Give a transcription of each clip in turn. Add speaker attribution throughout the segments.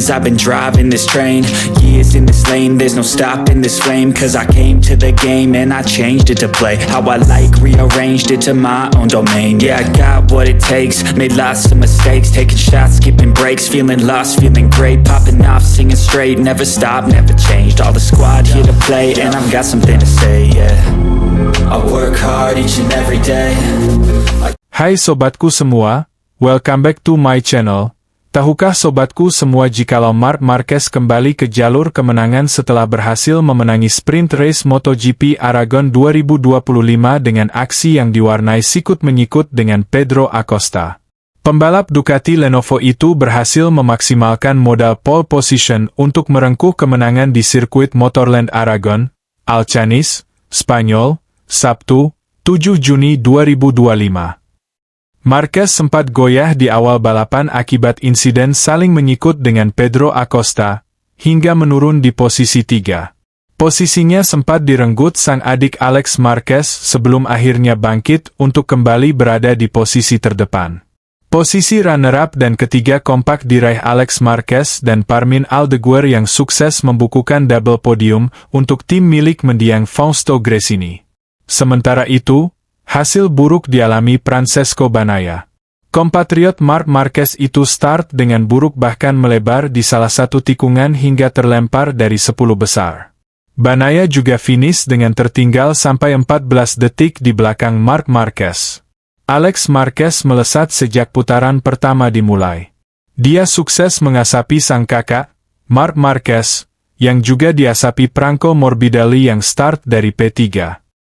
Speaker 1: Cause I've been driving this train, years in this lane, there's no stopping this flame. Cause I came to the game and I changed it to play how I like, rearranged it to my own domain. Yeah, I got what it takes, made lots of mistakes, taking shots, skipping breaks, feeling lost, feeling great, popping off, singing straight, never stopped, never changed. All the squad here to play and I've got something to say, yeah. I work hard each and every day.
Speaker 2: Hai sobatku semua, welcome back to my channel. Tahukah sobatku semua jikalau Marc Marquez kembali ke jalur kemenangan setelah berhasil memenangi sprint race MotoGP Aragon 2025 dengan aksi yang diwarnai sikut-menyikut dengan Pedro Acosta. Pembalap Ducati Lenovo itu berhasil memaksimalkan modal pole position untuk merengkuh kemenangan di sirkuit Motorland Aragon, Alcanis, Spanyol, Sabtu, 7 Juni 2025. Marquez sempat goyah di awal balapan akibat insiden saling menyikut dengan Pedro Acosta, hingga menurun di posisi 3. Posisinya sempat direnggut sang adik Alex Marquez sebelum akhirnya bangkit untuk kembali berada di posisi terdepan. Posisi runner-up dan ketiga kompak diraih Alex Marquez dan Parmin Aldeguer yang sukses membukukan double podium untuk tim milik mendiang Fausto Gresini. Sementara itu, hasil buruk dialami Francesco Bagnaia. Kompatriot Marc Marquez itu start dengan buruk bahkan melebar di salah satu tikungan hingga terlempar dari 10 besar. Bagnaia juga finish dengan tertinggal sampai 14 detik di belakang Marc Marquez. Alex Marquez melesat sejak putaran pertama dimulai. Dia sukses mengasapi sang kakak, Marc Marquez, yang juga diasapi Franco Morbidelli yang start dari P3.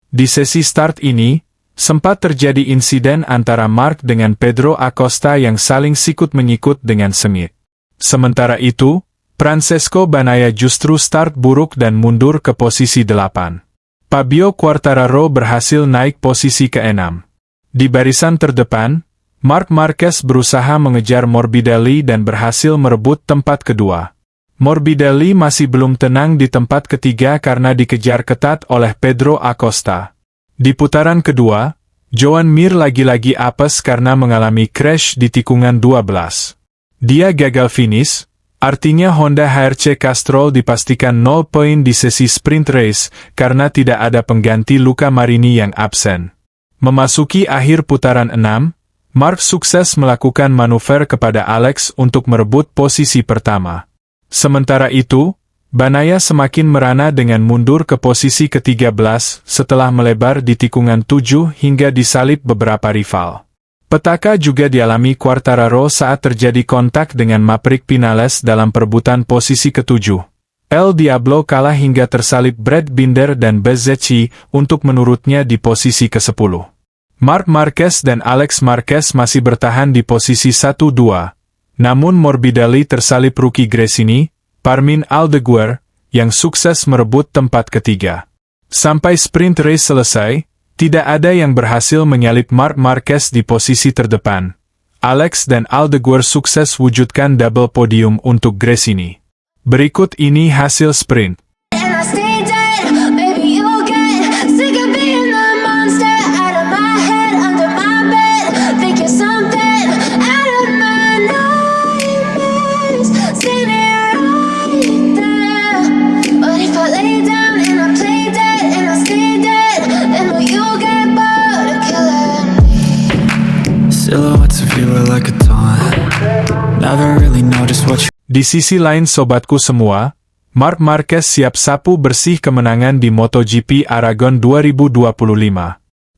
Speaker 2: Di sesi start ini, sempat terjadi insiden antara Marc dengan Pedro Acosta yang saling sikut-menyikut dengan sengit. Sementara itu, Francesco Bagnaia justru start buruk dan mundur ke posisi 8. Fabio Quartararo berhasil naik posisi ke-6. Di barisan terdepan, Marc Marquez berusaha mengejar Morbidelli dan berhasil merebut tempat kedua. Morbidelli masih belum tenang di tempat ketiga karena dikejar ketat oleh Pedro Acosta. Di putaran kedua, Joan Mir lagi-lagi apes karena mengalami crash di tikungan 12. Dia gagal finish, artinya Honda HRC Castrol dipastikan 0 poin di sesi sprint race karena tidak ada pengganti Luca Marini yang absen. Memasuki akhir putaran 6, Marc sukses melakukan manuver kepada Alex untuk merebut posisi pertama. Sementara itu, Bagnaia semakin merana dengan mundur ke posisi ke-13 setelah melebar di tikungan 7 hingga disalip beberapa rival. Petaka juga dialami Quartararo saat terjadi kontak dengan Maverick Vinales dalam perebutan posisi ke-7. El Diablo kalah hingga tersalip Brad Binder dan Bezzecchi untuk menurutnya di posisi ke-10. Marc Marquez dan Alex Marquez masih bertahan di posisi 1-2. Namun Morbidelli tersalip rookie Gresini, Parmin Aldeguer, yang sukses merebut tempat ketiga. Sampai sprint race selesai, tidak ada yang berhasil menyalip Marc Marquez di posisi terdepan. Alex dan Aldeguer sukses wujudkan double podium untuk Gresini. Berikut ini hasil sprint. Di sisi lain sobatku semua, Marc Marquez siap sapu bersih kemenangan di MotoGP Aragon 2025.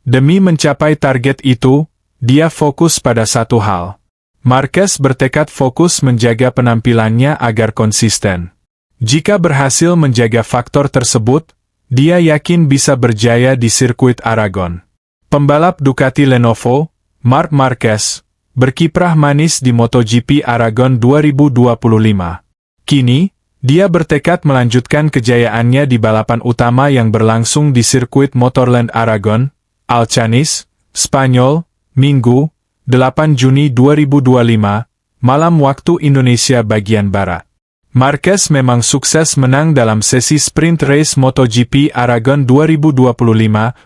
Speaker 2: Demi mencapai target itu, dia fokus pada satu hal. Marquez bertekad fokus menjaga penampilannya agar konsisten. Jika berhasil menjaga faktor tersebut, dia yakin bisa berjaya di sirkuit Aragon. Pembalap Ducati Lenovo, Marc Marquez, berkiprah manis di MotoGP Aragon 2025. Kini, dia bertekad melanjutkan kejayaannya di balapan utama yang berlangsung di sirkuit Motorland Aragon, Alcanis, Spanyol, Minggu, 8 Juni 2025, malam waktu Indonesia bagian Barat. Marquez memang sukses menang dalam sesi sprint race MotoGP Aragon 2025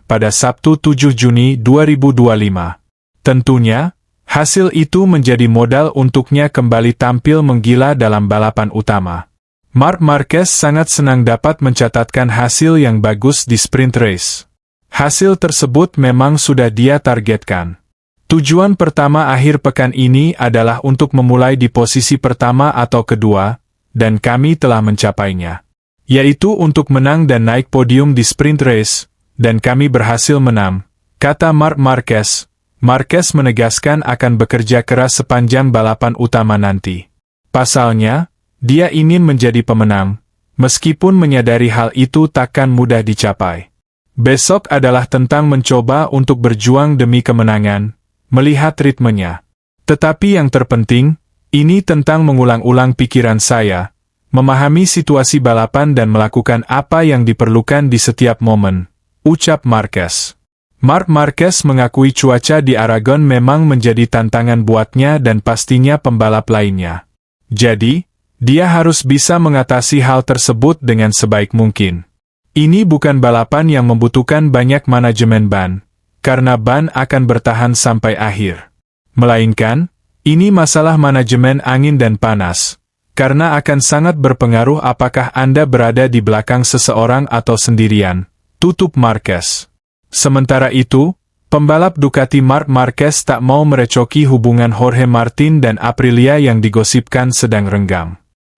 Speaker 2: pada Sabtu 7 Juni 2025. Tentunya, Hasil itu menjadi modal untuknya kembali tampil menggila dalam balapan utama. Marc Marquez sangat senang dapat mencatatkan hasil yang bagus di sprint race. Hasil tersebut memang sudah dia targetkan. Tujuan pertama akhir pekan ini adalah untuk memulai di posisi pertama atau kedua, dan kami telah mencapainya. Yaitu untuk menang dan naik podium di sprint race, dan kami berhasil menang, kata Marc Marquez. Marquez menegaskan akan bekerja keras sepanjang balapan utama nanti. Pasalnya, dia ingin menjadi pemenang, meskipun menyadari hal itu takkan mudah dicapai. Besok adalah tentang mencoba untuk berjuang demi kemenangan, melihat ritmenya. Tetapi yang terpenting, ini tentang mengulang-ulang pikiran saya, memahami situasi balapan dan melakukan apa yang diperlukan di setiap momen, ucap Marquez. Marc Marquez mengakui cuaca di Aragon memang menjadi tantangan buatnya dan pastinya pembalap lainnya. Jadi, dia harus bisa mengatasi hal tersebut dengan sebaik mungkin. Ini bukan balapan yang membutuhkan banyak manajemen ban, karena ban akan bertahan sampai akhir. Melainkan, ini masalah manajemen angin dan panas, karena akan sangat berpengaruh apakah Anda berada di belakang seseorang atau sendirian, tutup Marquez. Sementara itu, pembalap Ducati Marc Marquez tak mau merecoki hubungan Jorge Martin dan Aprilia yang digosipkan sedang renggang.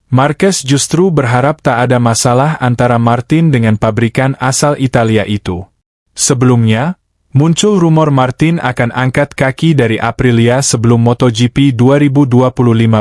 Speaker 2: Marquez justru berharap tak ada masalah antara Martin dengan pabrikan asal Italia itu. Sebelumnya, muncul rumor Martin akan angkat kaki dari Aprilia sebelum MotoGP 2025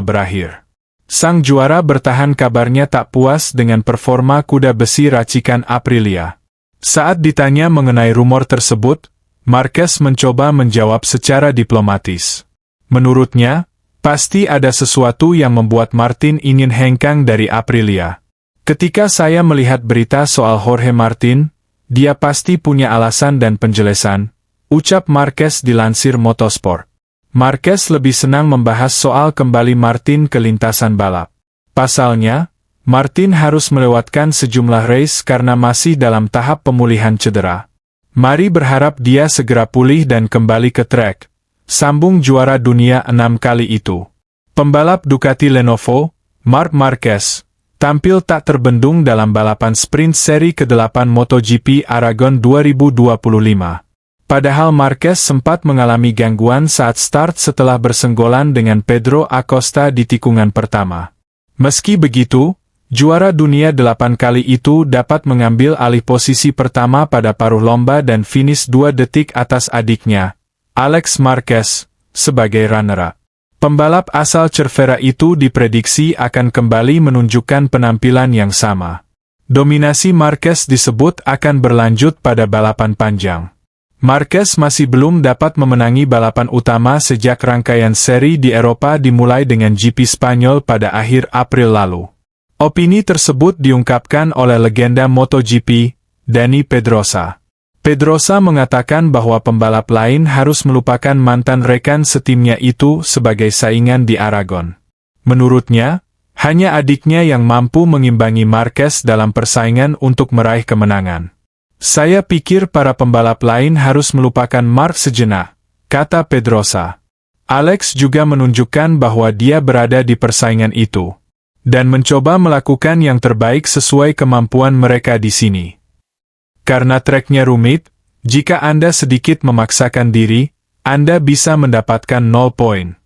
Speaker 2: berakhir. Sang juara bertahan kabarnya tak puas dengan performa kuda besi racikan Aprilia. Saat ditanya mengenai rumor tersebut, Marquez mencoba menjawab secara diplomatis. Menurutnya, pasti ada sesuatu yang membuat Martin ingin hengkang dari Aprilia. Ketika saya melihat berita soal Jorge Martin, dia pasti punya alasan dan penjelasan, ucap Marquez dilansir Motorsport. Marquez lebih senang membahas soal kembali Martin ke lintasan balap. Pasalnya, Martin harus melewatkan sejumlah race karena masih dalam tahap pemulihan cedera. Mari berharap dia segera pulih dan kembali ke track, sambung juara dunia 6 kali itu. Pembalap Ducati Lenovo, Marc Marquez, tampil tak terbendung dalam balapan sprint seri ke-8 MotoGP Aragon 2025. Padahal Marquez sempat mengalami gangguan saat start setelah bersenggolan dengan Pedro Acosta di tikungan pertama. Meski begitu, juara dunia 8 kali itu dapat mengambil alih posisi pertama pada paruh lomba dan finish 2 detik atas adiknya, Alex Marquez, sebagai runner-up. Pembalap asal Cervera itu diprediksi akan kembali menunjukkan penampilan yang sama. Dominasi Marquez disebut akan berlanjut pada balapan panjang. Marquez masih belum dapat memenangi balapan utama sejak rangkaian seri di Eropa dimulai dengan GP Spanyol pada akhir April lalu. Opini tersebut diungkapkan oleh legenda MotoGP, Dani Pedrosa. Pedrosa mengatakan bahwa pembalap lain harus melupakan mantan rekan setimnya itu sebagai saingan di Aragon. Menurutnya, hanya adiknya yang mampu mengimbangi Marquez dalam persaingan untuk meraih kemenangan. Saya pikir para pembalap lain harus melupakan Marc sejenak, kata Pedrosa. Alex juga menunjukkan bahwa dia berada di persaingan itu, dan mencoba melakukan yang terbaik sesuai kemampuan mereka di sini. Karena treknya rumit, jika Anda sedikit memaksakan diri, Anda bisa mendapatkan 0 poin.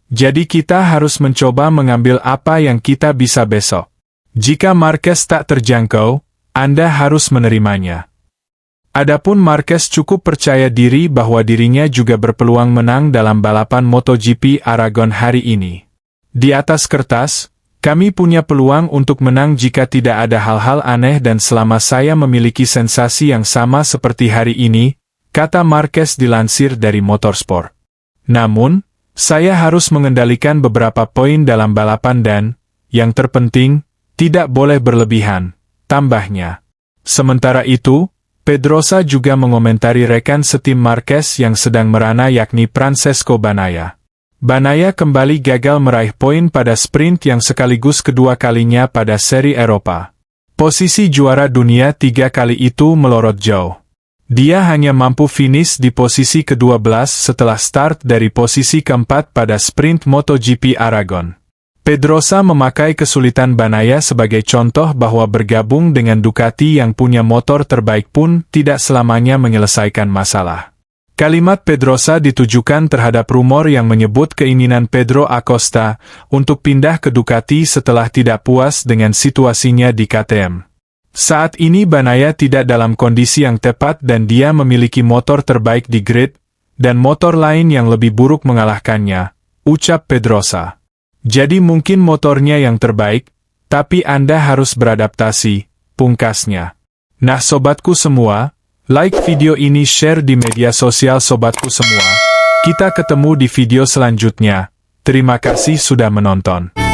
Speaker 2: Jadi kita harus mencoba mengambil apa yang kita bisa besok. Jika Marquez tak terjangkau, Anda harus menerimanya. Adapun Marquez cukup percaya diri bahwa dirinya juga berpeluang menang dalam balapan MotoGP Aragon hari ini. Di atas kertas, kami punya peluang untuk menang jika tidak ada hal-hal aneh dan selama saya memiliki sensasi yang sama seperti hari ini, kata Marquez dilansir dari Motorsport. Namun, saya harus mengendalikan beberapa poin dalam balapan dan, yang terpenting, tidak boleh berlebihan, tambahnya. Sementara itu, Pedrosa juga mengomentari rekan setim Marquez yang sedang merana yakni Francesco Bagnaia. Bagnaia kembali gagal meraih poin pada sprint yang sekaligus kedua kalinya pada seri Eropa. Posisi juara dunia 3 kali itu melorot jauh. Dia hanya mampu finish di posisi ke-12 setelah start dari posisi keempat pada sprint MotoGP Aragon. Pedrosa memakai kesulitan Bagnaia sebagai contoh bahwa bergabung dengan Ducati yang punya motor terbaik pun tidak selamanya menyelesaikan masalah. Kalimat Pedrosa ditujukan terhadap rumor yang menyebut keinginan Pedro Acosta untuk pindah ke Ducati setelah tidak puas dengan situasinya di KTM. Saat ini Bagnaia tidak dalam kondisi yang tepat dan dia memiliki motor terbaik di grid, dan motor lain yang lebih buruk mengalahkannya, ucap Pedrosa. Jadi mungkin motornya yang terbaik, tapi Anda harus beradaptasi, pungkasnya. Nah sobatku semua, like video ini, share di media sosial sobatku semua. Kita ketemu di video selanjutnya. Terima kasih sudah menonton.